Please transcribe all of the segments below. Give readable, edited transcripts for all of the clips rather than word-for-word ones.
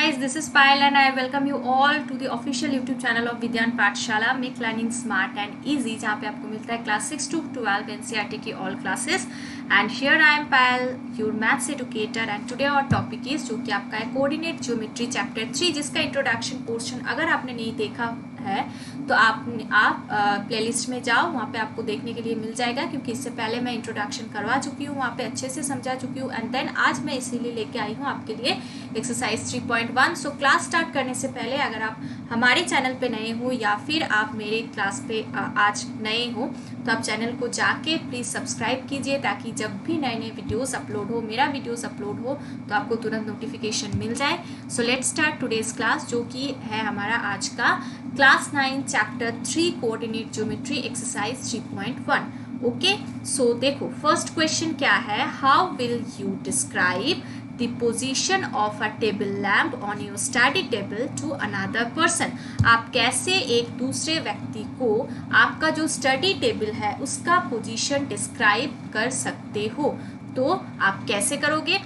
guys, this is Payal and I welcome you all to the official YouTube channel of Vidyan Pathshala, Make Learning Smart and Easy, जहाँ पे आपको मिलता है class 6 to 12 NCERT की all classes. And here I am Payal, your maths educator, and today our topic is जो कि आपका है कोऑर्डिनेट ज्योमेट्री चैप्टर 3, जिसका इंट्रोडक्शन पोर्शन अगर आपने नहीं देखा है तो आप प्लेलिस्ट में जाओ, वहाँ पे आपको देखने के लिए मिल जाएगा, क्योंकि इससे पहले मैं इंट्रोडक्शन करवा चुकी हूँ, वहाँ पे अच्छे से समझा चुकी हूँ. एंड देन आज मैं इसीलिए लेके आई हूँ आपके लिए एक्सरसाइज 3.1. सो क्लास स्टार्ट करने से पहले अगर आप हमारे चैनल पे नए हो या फिर आप मेरे क्लास पे आज नए हो तो आप चैनल को जाके प्लीज़ सब्सक्राइब कीजिए, ताकि जब भी नए नए वीडियोस अपलोड हो, मेरा वीडियोस अपलोड हो, तो आपको तुरंत नोटिफिकेशन मिल जाए. So let's start today's class, जो कि है हमारा आज का class 9 chapter 3 coordinate geometry exercise 3.1. Okay, so देखो फर्स्ट क्वेश्चन क्या है. How will you describe the position of a table lamp on your study table to another person. आप कैसे एक दूसरे व्यक्ति को आपका जो स्टडी टेबल है उसका पोजीशन डिस्क्राइब कर सकते हो. तो आप कैसे करोगे,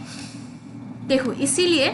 देखो इसीलिए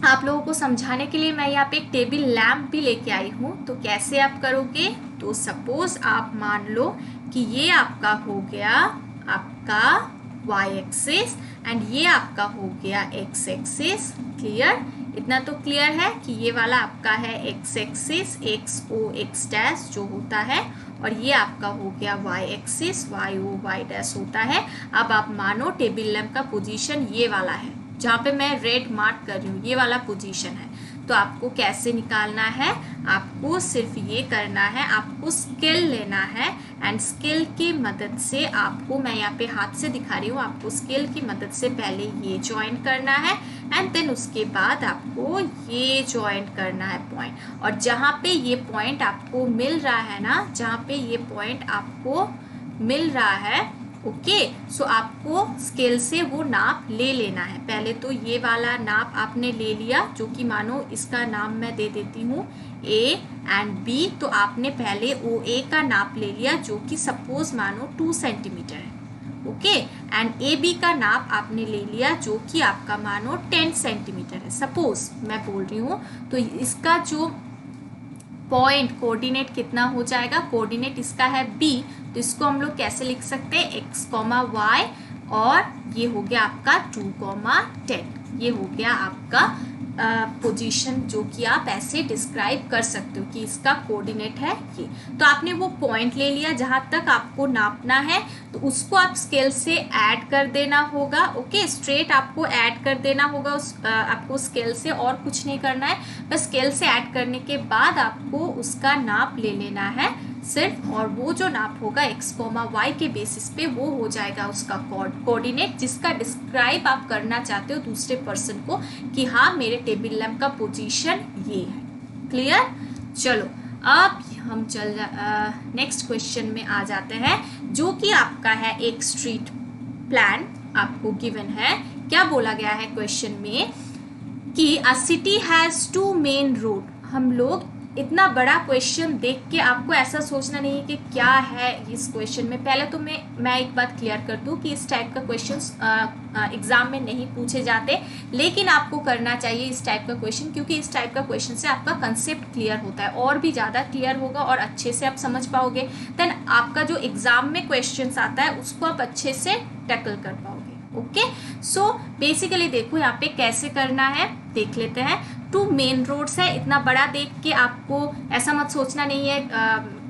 आप लोगों को समझाने के लिए मैं यहाँ पे एक टेबल लैम्प भी लेके आई हूँ. तो कैसे आप करोगे, तो सपोज आप मान लो कि ये आपका हो गया आपका y एक्सिस एंड ये आपका हो गया x एक्सिस. क्लियर, इतना तो क्लियर है कि ये वाला आपका है x axis, x o x dash जो होता है, और ये आपका हो गया y axis, y o y dash होता है. अब आप मानो टेबल लैम्प का पोजीशन ये वाला है, जहाँ पे मैं रेड मार्क कर रही हूँ, ये वाला पोजीशन है. तो आपको कैसे निकालना है, आपको सिर्फ ये करना है, आपको स्केल लेना है एंड स्केल की मदद से आपको, मैं यहाँ पे हाथ से दिखा रही हूँ, आपको स्केल की मदद से पहले ये ज्वाइन करना है एंड देन उसके बाद आपको ये ज्वाइन करना है पॉइंट. और जहाँ पे ये पॉइंट आपको मिल रहा है ना, जहाँ पे ये पॉइंट आपको मिल रहा है, ओके, सो आपको स्केल से वो नाप ले लेना है. पहले तो ये वाला नाप आपने ले लिया, जो कि मानो इसका नाम मैं दे देती हूँ A एंड B. तो आपने पहले OA का नाप ले लिया, जो कि सपोज मानो 2 सेंटीमीटर है. ओके, एंड AB का नाप आपने ले लिया, जो कि आपका मानो 10 सेंटीमीटर है, सपोज मैं बोल रही हूँ. तो इसका जो पॉइंट कोऑर्डिनेट कितना हो जाएगा, कोऑर्डिनेट इसका है B, तो इसको हम लोग कैसे लिख सकते हैं, x, y, और ये हो गया आपका 2, 10. ये हो गया आपका पोजीशन, जो कि आप ऐसे डिस्क्राइब कर सकते हो कि इसका कोऑर्डिनेट है ये. तो आपने वो पॉइंट ले लिया जहाँ तक आपको नापना है, तो उसको आप स्केल से ऐड कर देना होगा. ओके, स्ट्रेट आपको ऐड कर देना होगा आपको स्केल से, और कुछ नहीं करना है. बस स्केल से ऐड करने के बाद आपको उसका नाप ले लेना है सिर्फ, और वो जो नाप होगा x, y के बेसिस पे वो हो जाएगा उसका कोऑर्डिनेट, जिसका डिस्क्राइब आप करना चाहते हो दूसरे पर्सन को कि हाँ मेरे टेबल लैम्प का पोजीशन ये है. क्लियर, चलो अब हम नेक्स्ट क्वेश्चन में आ जाते हैं, जो कि आपका है एक स्ट्रीट प्लान आपको गिवन है. क्या बोला गया है क्वेश्चन में कि अ सिटी हैज 2 मेन रोड. हम लोग इतना बड़ा क्वेश्चन देख के आपको ऐसा सोचना नहीं है कि क्या है इस क्वेश्चन में. पहले तो मैं एक बात क्लियर कर दूं कि इस टाइप का क्वेश्चंस एग्जाम में नहीं पूछे जाते, लेकिन आपको करना चाहिए इस टाइप का क्वेश्चन, क्योंकि इस टाइप का क्वेश्चन से आपका कंसेप्ट क्लियर होता है, और भी ज़्यादा क्लियर होगा और अच्छे से आप समझ पाओगे. देन आपका जो एग्जाम में क्वेश्चन आता है उसको आप अच्छे से टैकल कर पाओगे. ओके, सो बेसिकली देखो यहाँ पे कैसे करना है, देख लेते हैं. 2 मेन रोड्स है, इतना बड़ा देख के आपको ऐसा मत सोचना नहीं है,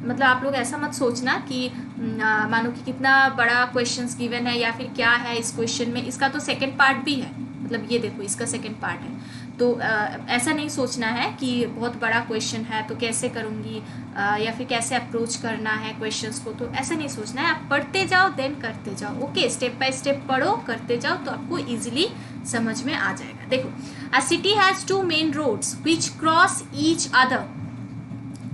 मतलब आप लोग ऐसा मत सोचना कि मानो कि कितना बड़ा क्वेश्चंस गिवन है या फिर क्या है इस क्वेश्चन में. इसका तो सेकंड पार्ट भी है, मतलब ये देखो इसका सेकंड पार्ट है. तो ऐसा नहीं सोचना है कि बहुत बड़ा क्वेश्चन है तो कैसे करूँगी या फिर कैसे अप्रोच करना है क्वेश्चंस को, तो ऐसा नहीं सोचना है. आप पढ़ते जाओ देन करते जाओ. ओके, स्टेप बाय स्टेप पढ़ो, करते जाओ, तो आपको इजीली समझ में आ जाएगा. देखो, a city has 2 main roads which cross each other.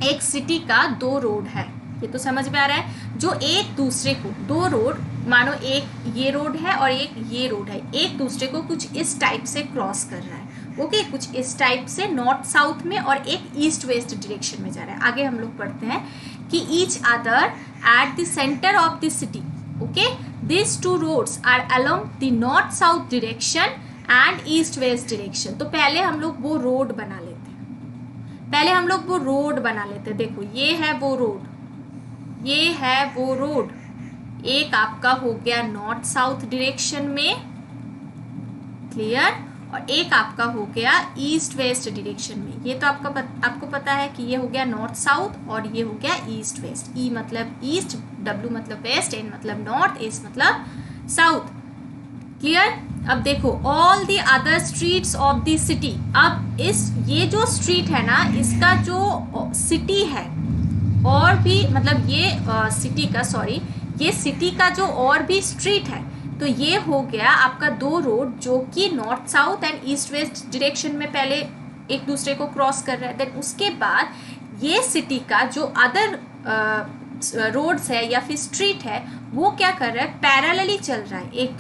एक सिटी का 2 रोड है, ये तो समझ में आ रहा है, जो एक दूसरे को 2 रोड, मानो एक ये रोड है और एक ये रोड है, एक दूसरे को कुछ इस टाइप से क्रॉस कर रहा है. ओके, कुछ इस टाइप से नॉर्थ साउथ में, और एक ईस्ट वेस्ट डायरेक्शन में जा रहा है. आगे हम लोग पढ़ते हैं कि each other at the centre of the city. Okay, these 2 roads are along the north south direction and east west direction. तो पहले हम लोग वो रोड बना लेते हैं, देखो ये है वो रोड, ये है वो रोड। एक आपका हो गया नॉर्थ साउथ डायरेक्शन में, क्लियर, और एक आपका हो गया ईस्ट वेस्ट डायरेक्शन में। ये तो आपको पता है कि ये हो गया नॉर्थ साउथ और ये हो गया ईस्ट वेस्ट। ई मतलब ईस्ट, डब्ल्यू मतलब वेस्ट, एन मतलब नॉर्थ, एस मतलब साउथ, क्लियर। अब देखो all the other streets of the city. अब ये जो स्ट्रीट है ना, इसका जो सिटी है और भी मतलब ये सिटी का जो और भी स्ट्रीट है, तो ये हो गया आपका दो रोड जो कि north south and east west direction में पहले एक दूसरे को क्रॉस कर रहा है। देन उसके बाद ये सिटी का जो अदर रोड्स है या फिर स्ट्रीट है, वो क्या कर रहा है, पैरेलली चल रहा है एक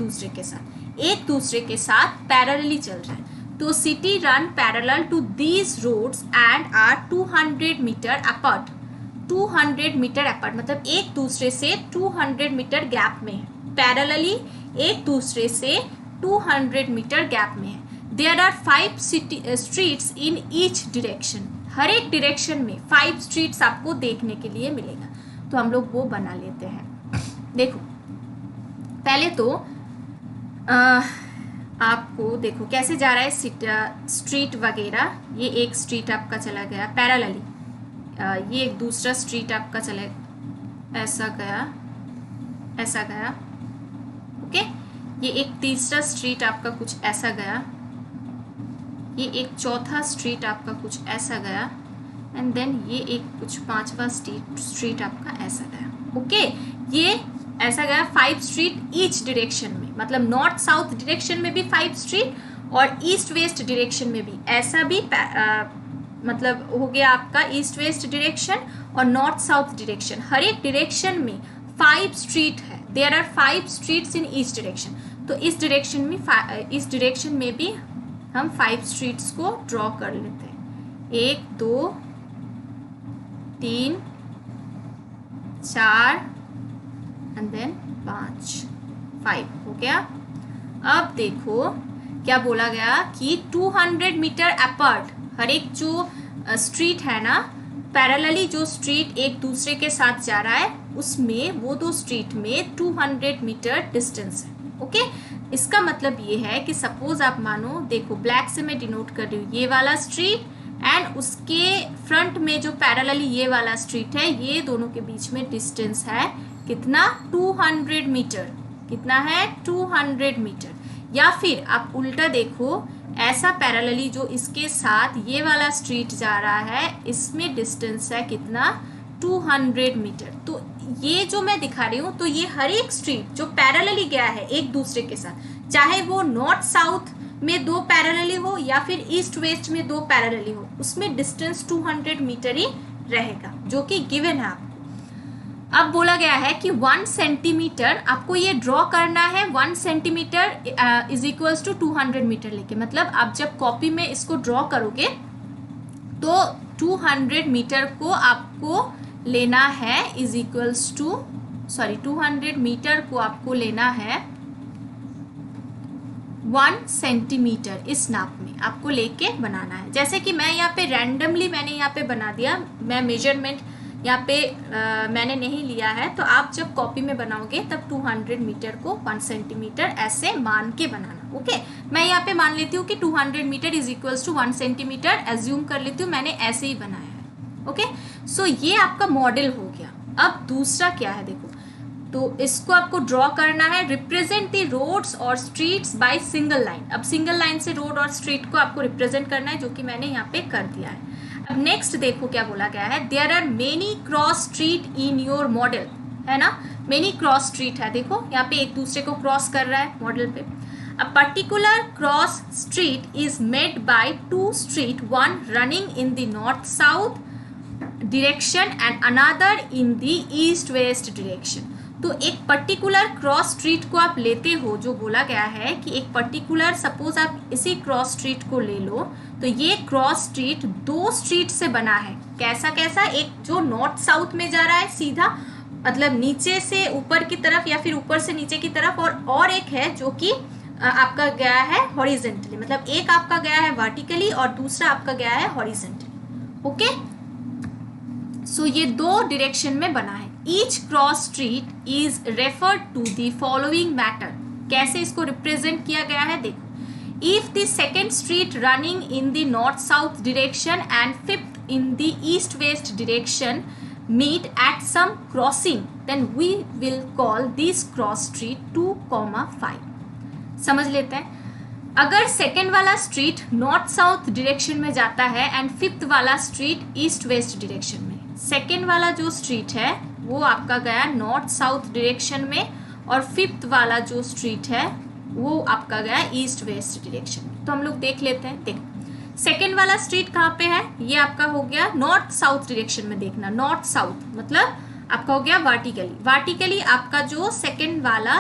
दूसरे के साथ पैरेलली चल रहा है। तो city run parallel to these roads and are 200 metre apart. 200 metre apart मतलब एक दूसरे से 200 मीटर गैप में है, पैरेलली एक दूसरे से 200 मीटर गैप में है। There are 5 streets in each direction. हर एक डायरेक्शन में 5 स्ट्रीट्स आपको देखने के लिए मिलेगा। तो हम लोग वो बना लेते हैं। देखो पहले तो आपको देखो कैसे जा रहा है स्ट्रीट वगैरह। ये एक स्ट्रीट आपका चला गया पैरेलली, ये एक दूसरा स्ट्रीट आपका चले ऐसा गया, ओके। ये एक तीसरा स्ट्रीट आपका कुछ ऐसा गया, ये एक चौथा स्ट्रीट आपका कुछ ऐसा गया, एंड देन ये एक कुछ पांचवा स्ट्रीट आपका ऐसा गया, ओके। ये ऐसा गया 5 स्ट्रीट ईच डायरेक्शन में, मतलब नॉर्थ साउथ डायरेक्शन में भी 5 स्ट्रीट और ईस्ट वेस्ट डायरेक्शन में भी ऐसा भी मतलब हो गया आपका ईस्ट वेस्ट डायरेक्शन और नॉर्थ साउथ डायरेक्शन। हर एक डायरेक्शन में 5 स्ट्रीट है। There are 5 streets in each direction. तो इस डायरेक्शन में भी हम 5 स्ट्रीट्स को ड्रॉ कर लेते हैं। 1 2 3 4 एंड देन 5 हो गया। अब देखो क्या बोला गया कि 200 मीटर अपार्ट, हर एक जो स्ट्रीट है ना, पैरेलली जो स्ट्रीट एक दूसरे के साथ जा रहा है, उसमें वो दो स्ट्रीट में 200 मीटर डिस्टेंस है, ओके। इसका मतलब ये है कि सपोज आप मानो, देखो ब्लैक से मैं डिनोट कर रही हूँ ये वाला स्ट्रीट एंड उसके फ्रंट में जो पैरेलली ये वाला स्ट्रीट है, ये दोनों के बीच में डिस्टेंस है कितना, 200 मीटर। कितना है, 200 मीटर। या फिर आप उल्टा देखो, ऐसा पैरेलली जो इसके साथ ये वाला स्ट्रीट जा रहा है, इसमें डिस्टेंस है कितना, 200 मीटर। तो ये जो मैं दिखा रही हूँ, तो ये हर एक स्ट्रीट जो पैरेलली गया है एक दूसरे के साथ, चाहे वो नॉर्थ साउथ में 2 पैरेलली हो या फिर ईस्ट वेस्ट में 2 पैरेलली हो, उसमें डिस्टेंस 200 मीटर ही रहेगा, जो कि गिवन है आपको। अब बोला गया है कि 1 सेंटीमीटर आपको ये ड्रॉ करना है, 1 centimetre is equals to 200 metre लेके। मतलब आप जब कॉपी में इसको ड्रॉ करोगे तो 200 मीटर को आपको लेना है इज इक्वल्स टू 200 मीटर को आपको लेना है 1 सेंटीमीटर। इस नाप में आपको लेके बनाना है। जैसे कि मैं यहाँ पे रैंडमली मैंने यहाँ पे बना दिया, मैं मेजरमेंट यहाँ पे मैंने नहीं लिया है। तो आप जब कॉपी में बनाओगे तब 200 मीटर को 1 सेंटीमीटर ऐसे मान के बनाना, ओके। मैं यहाँ पे मान लेती हूँ कि 200 metre is equals to 1 centimetre, assume कर लेती हूँ, मैंने ऐसे ही बनाया है, ओके। सो ये आपका मॉडल हो गया। अब दूसरा क्या है, देखो, तो इसको आपको ड्रॉ करना है, रिप्रेजेंट द रोड्स और स्ट्रीट्स बाय सिंगल लाइन। अब सिंगल लाइन से रोड और स्ट्रीट को आपको रिप्रेजेंट करना है, जो कि मैंने यहाँ पे कर दिया है। अब नेक्स्ट देखो क्या बोला गया है, there are many cross street in your model, है ना, मेनी क्रॉस स्ट्रीट है। देखो यहाँ पे एक दूसरे को क्रॉस कर रहा है मॉडल पे। A particular cross street is made by 2 street, one running in the north south direction and another in the east west direction. तो एक पर्टिकुलर क्रॉस स्ट्रीट को आप लेते हो, जो बोला गया है कि एक पर्टिकुलर, सपोज आप इसी क्रॉस स्ट्रीट को ले लो, तो ये क्रॉस स्ट्रीट 2 स्ट्रीट से बना है। कैसा कैसा, एक जो नॉर्थ साउथ में जा रहा है सीधा, मतलब नीचे से ऊपर की तरफ या फिर ऊपर से नीचे की तरफ, और एक है जो कि आपका गया है हॉरिजेंटली, मतलब एक आपका गया है वर्टिकली और दूसरा आपका गया है हॉरिजेंटली। ओके, सो ये दो डायरेक्शन में बना है। Each cross street is referred to the following matter. कैसे इसको रिप्रेजेंट किया गया है देखो, if the second street running in the north south direction and fifth in the east west direction meet at some crossing, then we will call this cross street 2,5। समझ लेते हैं। अगर सेकेंड वाला स्ट्रीट नॉर्थ साउथ डायरेक्शन में जाता है and fifth वाला street east west direction में, सेकेंड वाला जो स्ट्रीट है वो आपका गया नॉर्थ साउथ डायरेक्शन में और फिफ्थ वाला जो स्ट्रीट है वो आपका गया ईस्ट वेस्ट डायरेक्शन में। तो हम लोग देख लेते हैं। देखो सेकेंड वाला स्ट्रीट कहाँ पे है, ये आपका हो गया नॉर्थ साउथ डायरेक्शन में। देखना नॉर्थ साउथ मतलब आपका हो गया वर्टिकली। वर्टिकली आपका जो सेकेंड वाला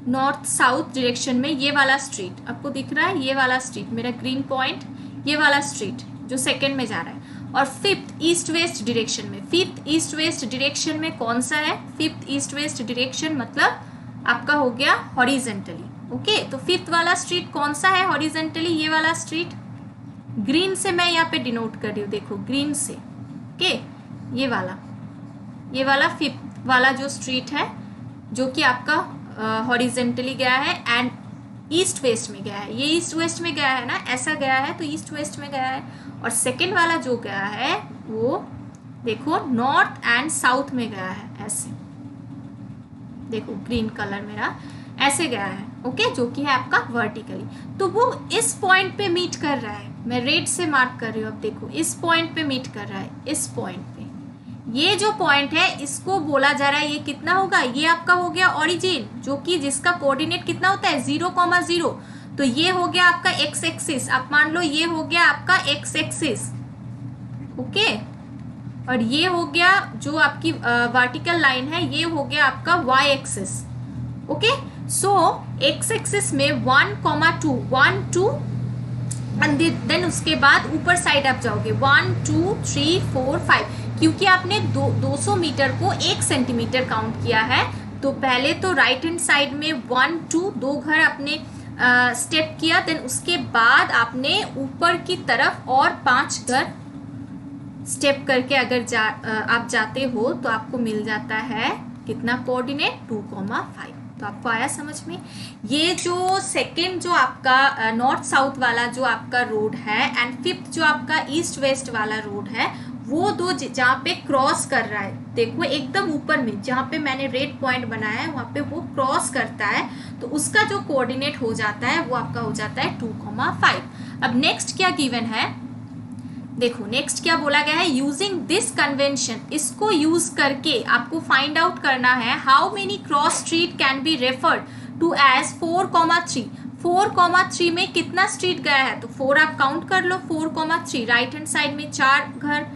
नॉर्थ साउथ डायरेक्शन में ये वाला स्ट्रीट आपको दिख रहा है, ये वाला स्ट्रीट मेरा ग्रीन पॉइंट, ये वाला स्ट्रीट जो सेकेंड में जा रहा है। और फिफ्थ ईस्ट वेस्ट डायरेक्शन में, फिफ्थ ईस्ट वेस्ट डायरेक्शन में कौन सा है, फिफ्थ ईस्ट वेस्ट डायरेक्शन मतलब आपका हो गया हॉरिजेंटली। ओके, तो फिफ्थ वाला स्ट्रीट कौन सा है हॉरिजेंटली, ये वाला स्ट्रीट। ग्रीन से मैं यहाँ पे डिनोट कर रही हूँ, देखो ग्रीन से। ओके, ये वाला फिफ्थ वाला जो स्ट्रीट है जो कि आपका हॉरिजेंटली गया है एंड ईस्ट वेस्ट में गया है। ये ईस्ट वेस्ट में गया है ना, ऐसा गया है तो ईस्ट वेस्ट में गया है। और सेकेंड वाला जो गया है वो देखो नॉर्थ एंड साउथ में गया है, ऐसे देखो ग्रीन कलर मेरा ऐसे गया है। ओके, जो कि है आपका वर्टिकली। तो वो इस पॉइंट पे मीट कर रहा है, मैं रेड से मार्क कर रही हूँ। अब देखो इस पॉइंट पे मीट कर रहा है, इस पॉइंट पे। ये जो पॉइंट है इसको बोला जा रहा है ये कितना होगा, ये आपका हो गया ओरिजिन, जो कि जिसका कोऑर्डिनेट कितना होता है 0,0। तो ये हो गया आपका एक्स एक्सिस। आप मान लो ये हो गया आपका एक्स एक्सिस। ओके, और ये हो गया जो आपकी वर्टिकल लाइन है, ये हो गया आपका वाई एक्सिस। ओके, सो एक्स एक्सिस में 1,2 1 2 एंड देन उसके बाद ऊपर साइड आप जाओगे 1 2 3 4 5, क्योंकि आपने 200 मीटर को 1 सेंटीमीटर काउंट किया है। तो पहले तो राइट हैंड साइड में 1 2 दो घर आपने स्टेप किया, देन उसके बाद आपने ऊपर की तरफ और 5 घर स्टेप करके अगर आप जाते हो तो आपको मिल जाता है कितना कोऑर्डिनेट 2,5। तो आपको आया समझ में। ये जो सेकेंड जो आपका नॉर्थ साउथ वाला जो आपका रोड है एंड फिफ्थ जो आपका ईस्ट वेस्ट वाला रोड है, वो दो जहाँ पे क्रॉस कर रहा है, देखो एकदम ऊपर में जहाँ पे मैंने रेड पॉइंट बनाया है वहाँ पे वो क्रॉस करता है, तो उसका जो कोऑर्डिनेट हो जाता है वो आपका हो जाता है 2,5। अब नेक्स्ट क्या गिवन है, देखो नेक्स्ट क्या बोला गया है, यूजिंग दिस कन्वेंशन, इसको यूज करके आपको फाइंड आउट करना है how many cross street can be referred to as 4,3। 4,3 में कितना स्ट्रीट गया है, तो 4 आप काउंट कर लो। 4,3 राइट हैंड साइड में 4 घर,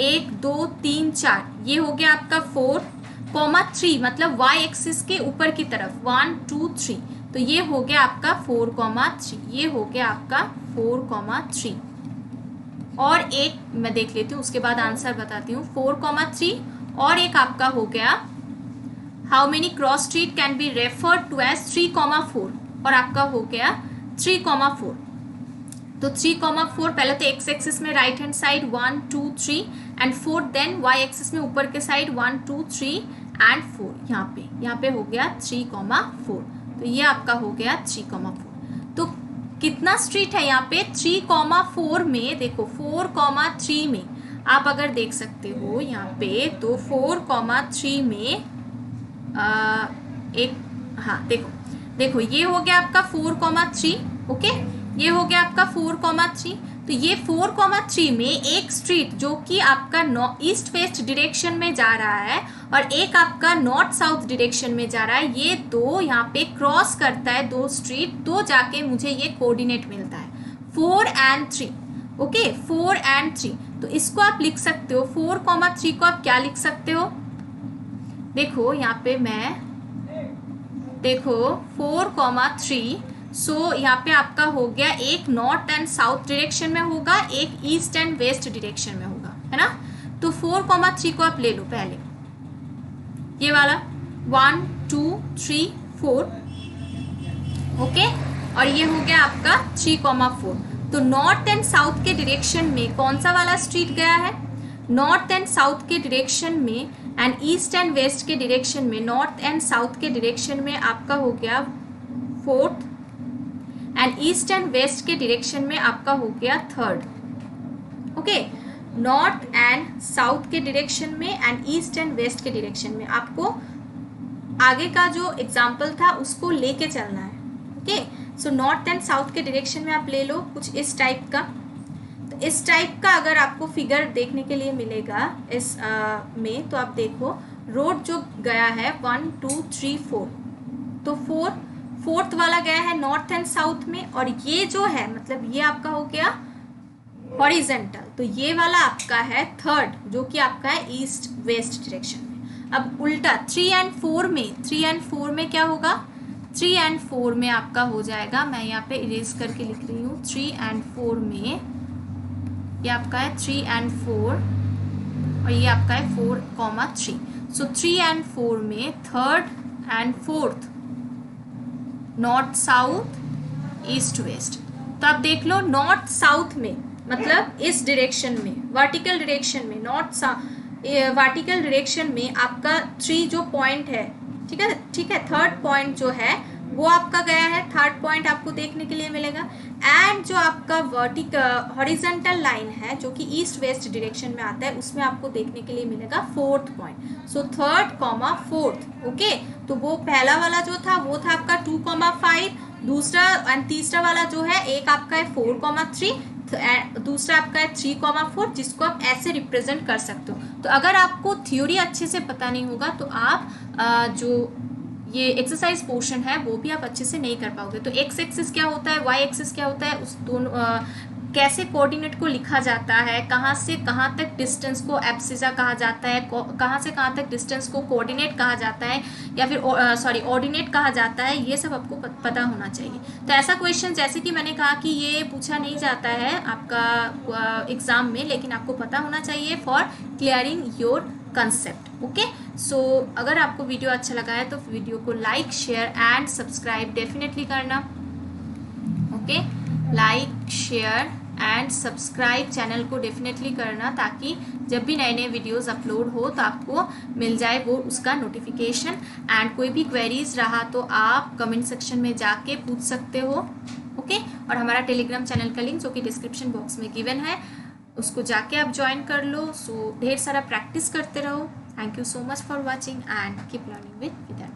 1 2 3 4, ये हो गया आपका 4,3 मतलब वाई एक्सिस के ऊपर की तरफ 1 2 3, तो ये हो गया आपका 4,3, ये हो गया आपका 4,3। और एक मैं देख लेती हूँ उसके बाद आंसर बताती हूँ। 4,3 और एक आपका हो गया how many cross street can be referred to as 3,4 और आपका हो गया 3,4। तो 3,4 पहले तो एक्स एक्सिस में right hand side 1 2 3 and 4, then y axis में ऊपर के साइड 1 2 3 एंड 4, यहाँ पे हो गया 3,4। तो ये आपका हो गया 3,4। तो कितना स्ट्रीट है यहाँ पे 3,4 में, देखो 4,3 में आप अगर देख सकते हो यहाँ पे, तो 4,3 में एक, हाँ देखो ये हो गया आपका 4,3। ओके, ये हो गया आपका 4,3। तो ये 4,3 में एक स्ट्रीट जो कि आपका ईस्ट वेस्ट डायरेक्शन में जा रहा है और एक आपका नॉर्थ साउथ डायरेक्शन में जा रहा है, ये दो यहाँ पे क्रॉस करता है, दो स्ट्रीट, तो जाके मुझे ये कोऑर्डिनेट मिलता है 4 and 3। ओके, 4 and 3, तो इसको आप लिख सकते हो 4,3 को आप क्या लिख सकते हो, देखो यहाँ पे मैं देखो 4,3, सो यहाँ पे आपका हो गया एक नॉर्थ एंड साउथ डायरेक्शन में होगा, एक ईस्ट एंड वेस्ट डायरेक्शन में होगा, है ना। तो 4,3 को आप ले लो पहले, ये वाला 1 2 3 4, ओके, और ये हो गया आपका 3,4। तो नॉर्थ एंड साउथ के डायरेक्शन में कौन सा वाला स्ट्रीट गया है? नॉर्थ एंड साउथ के डायरेक्शन में एंड ईस्ट एंड वेस्ट के डायरेक्शन में, नॉर्थ एंड साउथ के डायरेक्शन में आपका हो गया 4th and east and west के डायरेक्शन में आपका हो गया 3rd। Okay, north and south के डायरेक्शन में एंड ईस्ट एंड वेस्ट के डायरेक्शन में आपको आगे का जो एग्जाम्पल था उसको लेके चलना है। Okay, so north and south के डायरेक्शन में आप ले लो कुछ इस टाइप का। तो इस टाइप का अगर आपको फिगर देखने के लिए मिलेगा इस में, तो आप देखो रोड जो गया है 1 2 3 4, तो 4th वाला गया है नॉर्थ एंड साउथ में, और ये जो है मतलब ये आपका हो गया हॉरिजेंटल, तो ये वाला आपका है 3rd जो कि आपका है ईस्ट वेस्ट डायरेक्शन में। अब उल्टा 3 and 4 में क्या होगा? 3 and 4 में आपका हो जाएगा, मैं यहाँ पे इरेज करके लिख रही हूँ, 3 and 4 में ये आपका है 3 and 4 और ये आपका है 4,3। सो 3 and 4 में 3rd and 4th north south east west. तो आप देख लो नॉर्थ साउथ में मतलब इस डायरेक्शन में, वर्टिकल डायरेक्शन में, नॉर्थ वर्टिकल डायरेक्शन में आपका 3 जो पॉइंट है, ठीक है, 3rd पॉइंट जो है वो आपका गया है, 3rd पॉइंट आपको देखने के लिए मिलेगा। एंड जो आपका हॉरिजॉन्टल लाइन है जो कि ईस्ट वेस्ट डायरेक्शन में आता है उसमें आपको देखने के लिए मिलेगा 4th पॉइंट। सो 3rd, 4th। ओके, तो वो पहला वाला जो था वो था आपका 2,5, दूसरा एंड तीसरा वाला जो है एक आपका है 4,3, दूसरा आपका है 3,4, जिसको आप ऐसे रिप्रेजेंट कर सकते हो। तो अगर आपको थ्योरी अच्छे से पता नहीं होगा तो आप जो ये एक्सरसाइज पोर्शन है वो भी आप अच्छे से नहीं कर पाओगे। तो एक्स एक्सिस क्या होता है, वाई एक्सिस क्या होता है, उस दोनों कैसे कोऑर्डिनेट को लिखा जाता है, कहाँ से कहाँ तक डिस्टेंस को एब्सिसा कहा जाता है, कहाँ से कहाँ तक डिस्टेंस को कोऑर्डिनेट कहा जाता है या फिर ऑर्डिनेट कहा जाता है, ये सब आपको पता होना चाहिए। तो ऐसा क्वेश्चन जैसे कि मैंने कहा कि ये पूछा नहीं जाता है आपका एग्जाम में, लेकिन आपको पता होना चाहिए for clearing your concept. Okay, so अगर आपको वीडियो अच्छा लगा है तो वीडियो को like share and subscribe definitely करना। Okay, like share and subscribe channel को डेफिनेटली करना, ताकि जब भी नए नए वीडियोस अपलोड हो तो आपको मिल जाए वो उसका नोटिफिकेशन। एंड कोई भी क्वेरीज रहा तो आप कमेंट सेक्शन में जाके पूछ सकते हो। ओके, और हमारा टेलीग्राम चैनल का लिंक जो कि डिस्क्रिप्शन बॉक्स में गिवन है उसको जाके आप ज्वाइन कर लो। सो ढेर सारा प्रैक्टिस करते रहो। Thank you so much for watching and keep learning with Vidya.